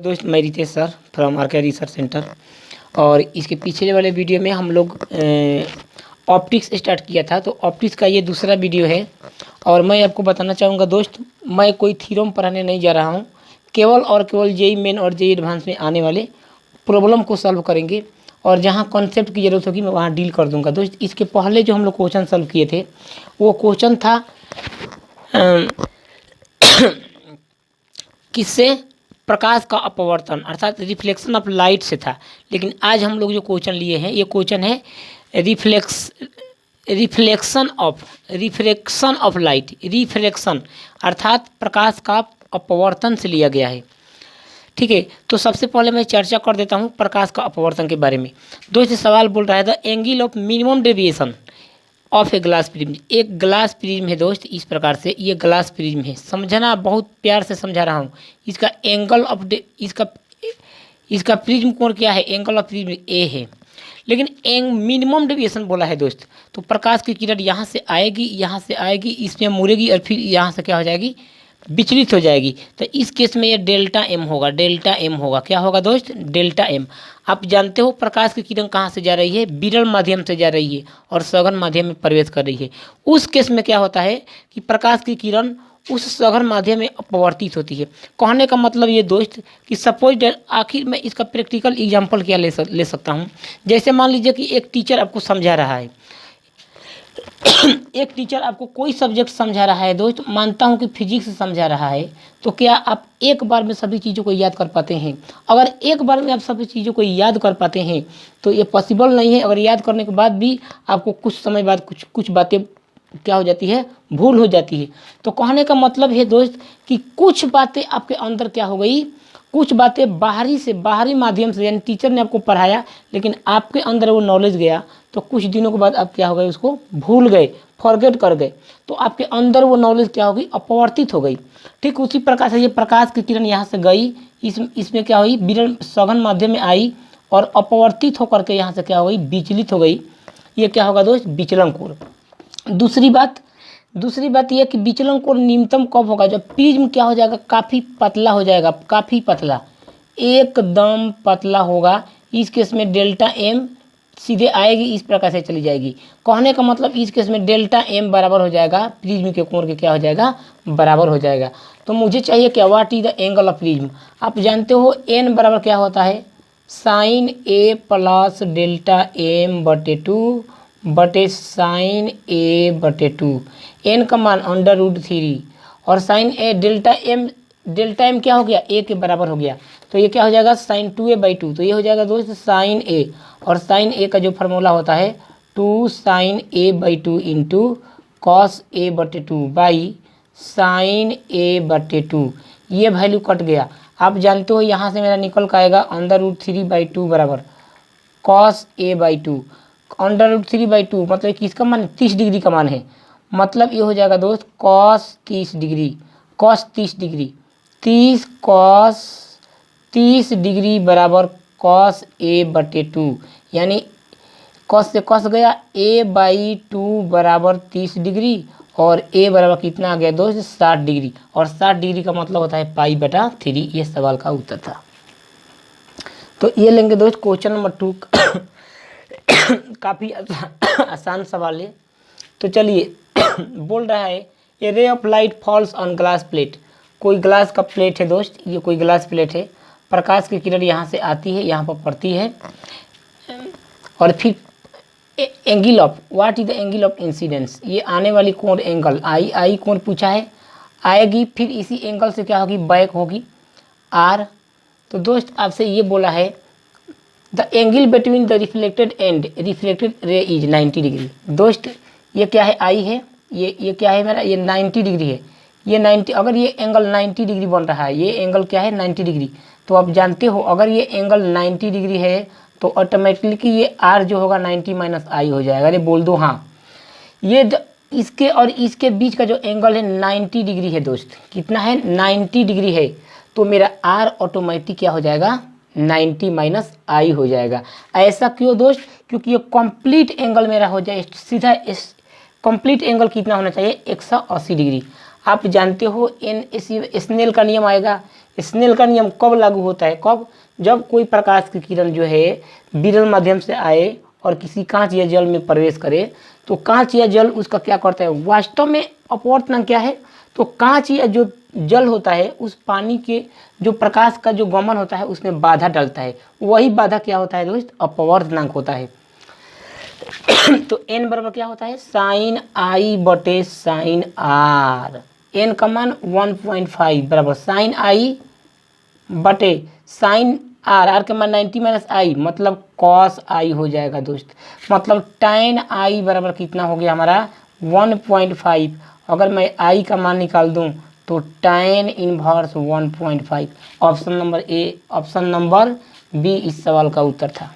दोस्त मैं Ritesh sir from are के रिसर्च सेंटर। और इसके पिछले वाले वीडियो में हम लोग ऑप्टिक्स स्टार्ट किया था, तो ऑप्टिक्स का ये दूसरा वीडियो है। और मैं आपको बताना चाहूँगा दोस्त, मैं कोई थ्योरम पढ़ाने नहीं जा रहा हूँ, केवल और केवल जेई मेन और जेई एडवांस में आने वाले प्रॉब्लम को सॉल्व करेंगे। और जहाँ कॉन्सेप्ट की ज़रूरत होगी मैं वहाँ डील कर दूँगा। दोस्त इसके पहले जो हम लोग क्वेश्चन सॉल्व किए थे वो क्वेश्चन था किससे, प्रकाश का अपवर्तन अर्थात रिफ्लेक्शन ऑफ लाइट से था। लेकिन आज हम लोग जो क्वेश्चन लिए हैं ये क्वेश्चन है रिफ्लेक्शन ऑफ लाइट, रिफ्लेक्शन अर्थात प्रकाश का अपवर्तन से लिया गया है। ठीक है, तो सबसे पहले मैं चर्चा कर देता हूँ प्रकाश का अपवर्तन के बारे में। दोस्त सवाल बोल रहा है the angle of minimum deviation of a glass prism. एक ग्लास प्रिज्म है दोस्त, इस प्रकार से ये ग्लास प्रिज्म है, समझना बहुत प्यार से समझा रहा हूँ। इसका एंगल ऑफ इसका प्रिज्म कोण क्या है, एंगल ऑफ प्रिज्म ए है, लेकिन मिनिमम डेविएशन बोला है दोस्त। तो प्रकाश की किरण यहाँ से आएगी, इसमें मुड़ेगी और फिर यहाँ से क्या हो जाएगी, विचलित हो जाएगी। तो इस केस में ये डेल्टा एम होगा। क्या होगा दोस्त, डेल्टा एम। आप जानते हो प्रकाश की किरण कहाँ से जा रही है, विरल माध्यम से जा रही है और सघन माध्यम में प्रवेश कर रही है। उस केस में क्या होता है कि प्रकाश की किरण उस सघन माध्यम में अपवर्तित होती है। कहने का मतलब ये दोस्त कि सपोज आखिर मैं इसका प्रैक्टिकल एग्जाम्पल क्या ले सकता हूँ। जैसे मान लीजिए कि एक टीचर आपको समझा रहा है एक टीचर आपको कोई सब्जेक्ट समझा रहा है दोस्त, मानता हूँ कि फिजिक्स समझा रहा है, तो क्या आप एक बार में सभी चीज़ों को याद कर पाते हैं? अगर एक बार में आप सभी चीज़ों को याद कर पाते हैं तो ये पॉसिबल नहीं है। अगर याद करने के बाद भी आपको कुछ समय बाद कुछ बातें क्या हो जाती है, भूल हो जाती है। तो कहने का मतलब है दोस्त कि कुछ बातें आपके अंदर क्या हो गई, कुछ बातें बाहरी माध्यम से, यानी टीचर ने आपको पढ़ाया लेकिन आपके अंदर वो नॉलेज गया, तो कुछ दिनों के बाद आप क्या हो गए, उसको भूल गए, फॉरगेट कर गए, तो आपके अंदर वो नॉलेज क्या हो गई, अपवर्तित हो गई। ठीक उसी प्रकार से ये प्रकाश की किरण यहाँ से गई, इसमें क्या हुई, विरल सघन माध्यम में आई और अपवर्तित होकर के यहाँ से क्या हो गई, विचलित हो गई। ये क्या होगा दोस्त, विचलन कोण। दूसरी बात यह कि विचलन कोण न्यूनतम कब होगा, जब प्रिज्म क्या हो जाएगा, काफ़ी पतला हो जाएगा, काफ़ी पतला, एकदम पतला होगा। इस केस में डेल्टा एम सीधे आएगी, इस प्रकार से चली जाएगी। कहने का मतलब इस केस में डेल्टा एम बराबर हो जाएगा प्रिज्म के कोण के क्या हो जाएगा, बराबर हो जाएगा। तो मुझे चाहिए क्या, what is the angle of prism. आप जानते हो एन बराबर क्या होता है, साइन ए प्लस डेल्टा एम बटे 2 बटे साइन ए बटे 2। एन का मान √3 और साइन ए डेल्टा एम क्या हो गया, ए के बराबर हो गया। तो ये क्या हो जाएगा, साइन 2a/2। तो ये हो जाएगा दोस्त साइन ए, और साइन ए का जो फार्मूला होता है 2 sine a/2 into cos a/2 by sine a/2। ये वैल्यू कट गया। आप जानते हो यहाँ से मेरा निकल का आएगा √3/2 बराबर कॉस a/2। √3/2 मतलब किसका मान, 30 डिग्री का मान है। मतलब ये हो जाएगा दोस्त cos 30 degree, cos 30 degree, 30 cos 30 degree बराबर कॉस a/2। यानी कॉस से कॉस गया, a/2 बराबर 30 डिग्री और a बराबर कितना आ गया दोस्त, 60 डिग्री। और 60 डिग्री का मतलब होता है π/3। ये सवाल का उत्तर था। तो ये लेंगे दोस्त क्वेश्चन नंबर 2 काफ़ी आसान सवाल है। तो चलिए बोल रहा है a ray of light falls on glass plate. कोई ग्लास का प्लेट है दोस्त, ये कोई ग्लास प्लेट है, प्रकाश की किरण यहाँ से आती है, यहाँ पर पड़ती है, और फिर angle of, what is the angle of incidence, ये आने वाली कोण एंगल आई कोण पूछा है, आएगी, फिर इसी एंगल से क्या होगी, बैक होगी आर। तो दोस्त आपसे ये बोला है the angle between the reflected and reflected ray is 90 degree. दोस्त ये क्या है, आई है, ये क्या है मेरा, ये 90 डिग्री है। ये 90, अगर ये एंगल 90 डिग्री बन रहा है, ये एंगल क्या है 90 डिग्री, तो आप जानते हो अगर ये एंगल 90 डिग्री है तो ऑटोमेटिकली ये आर जो होगा 90 माइनस आई हो जाएगा। अरे बोल दो हाँ। ये इसके और इसके बीच का जो एंगल है 90 डिग्री है दोस्त, कितना है 90 डिग्री है। तो मेरा आर ऑटोमेटिक क्या हो जाएगा, 90 माइनस आई हो जाएगा। ऐसा क्यों दोस्त, क्योंकि ये कंप्लीट एंगल मेरा हो जाए सीधा, कंप्लीट एंगल कितना होना चाहिए, 180 डिग्री। आप जानते हो स्नेल का नियम आएगा, स्नेल का नियम कब लागू होता है, कब, जब कोई प्रकाश की किरण जो है विरल माध्यम से आए और किसी कांच या जल में प्रवेश करे, तो कांच या जल उसका क्या करता है, वास्तव में अपवर्तनांक क्या है, तो कांच या जो जल होता है उस पानी के जो प्रकाश का जो गमन होता है उसमें बाधा डालता है, वही बाधा क्या होता है दोस्त, अपवर्तनांक होता है। तो n बराबर क्या होता है, साइन आई बटे साइन आर, n का मान 1.5 बराबर साइन आई बटे साइन आर, आर के मान 90 माइनस आई मतलब कॉस आई हो जाएगा दोस्त। मतलब tan आई बराबर कितना हो गया हमारा 1.5। अगर मैं आई का मान निकाल दूं तो tan inverse 1.5। Option number a, option number b इस सवाल का उत्तर था।